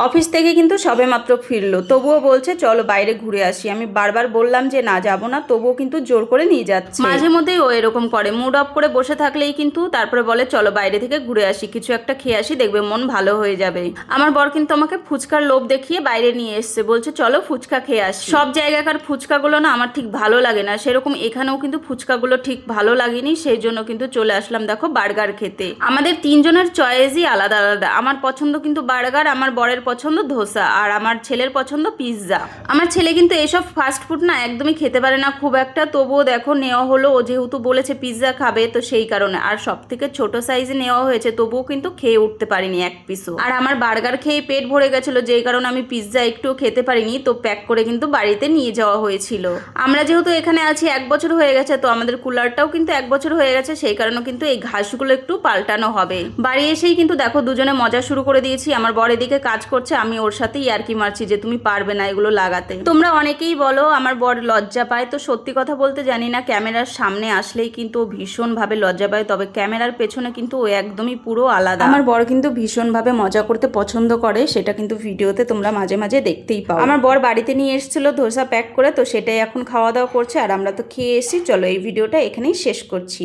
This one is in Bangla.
অফিস থেকে কিন্তু সবেমাত্র ফিরলো, তবুও বলছে চলো বাইরে ঘুরে আসি। আমি বারবার বললাম যে না যাবো না, তবুও কিন্তু জোর করে নিয়ে যাচ্ছে। মাঝে মধ্যেই ও এরকম করে, মুড অফ করে বসে থাকলেই কিন্তু তারপরে বলে চলো বাইরে থেকে ঘুরে আসি, কিছু একটা খেয়ে আসি, দেখবে মন ভালো হয়ে যাবে। আমার বর কিন্তু আমাকে ফুচকার লোভ দেখিয়ে বাইরে নিয়ে এসছে, বলছে চলো ফুচকা খেয়ে আসি। সব জায়গাকার ফুচকাগুলো না আমার ঠিক ভালো লাগে না, সেরকম এখানেও কিন্তু ফুচকাগুলো ঠিক ভালো লাগেনি, সেই জন্য কিন্তু চলে আসলাম দেখো বার্গার খেতে। আমাদের তিনজনের চয়েসই আলাদা আলাদা। আমার পছন্দ কিন্তু বার্গার, আমার বরের পছন্দ ধোসা, আর আমার ছেলের পছন্দ পিৎজা। আমার ছেলে কিন্তু এসব ফাস্ট ফুড না একদমই খেতে পারে না খুব একটা, তবুও দেখো নেওয়া হলো, ও যেহেতু বলেছে পিৎজা খাবে তো সেই কারণে। আর সব থেকে ছোট সাইজে নেওয়া হয়েছে, তবুও কিন্তু খেয়ে উঠতে পারিনি এক পিসও। আর আমার বার্গার খেয়ে পেট ভরে গেছিল, যেই কারণে আমি পিৎজা একটুও খেতে পারিনি, তো প্যাক করে কিন্তু বাড়িতে নিয়ে যাওয়া হয়েছিল। আমরা যেহেতু এখানে আছি 1 বছর হয়ে গেছে, তো আমাদের কুলারটাও কিন্তু 1 বছর হয়ে গেছে, সেই কারণে কিন্তু এই ঘাসগুলো একটু পাল্টানো হবে। বাড়ি এসেই কিন্তু দেখো দুজনে মজা শুরু করে দিয়েছি। আমার বর এদিকে কাজ করছে, আমি ওর সাথে ইয়ার্কি মারছি যে তুমি পারবে না এগুলো লাগাতে। তোমরা অনেকেই বলো আমার বর লজ্জা পায়, তো সত্যি কথা বলতে জানি না, ক্যামেরার সামনে আসলেই কিন্তু ও ভীষণভাবে লজ্জা পায়, তবে ক্যামেরার পেছনে কিন্তু ও একদমই পুরো আলাদা। আমার বর কিন্তু ভীষণভাবে মজা করতে পছন্দ করে, সেটা কিন্তু ভিডিওতে তোমরা মাঝে মাঝে দেখতেই পাও। আমার বর বাড়িতে নিয়ে এসেছিল ধোসা প্যাক করে, তো সেটাই এখন খাওয়া দাওয়া করছে, আর আমরা তো খেয়ে এসেছি। চলো এই ভিডিওটা এখানেই শেষ করছি।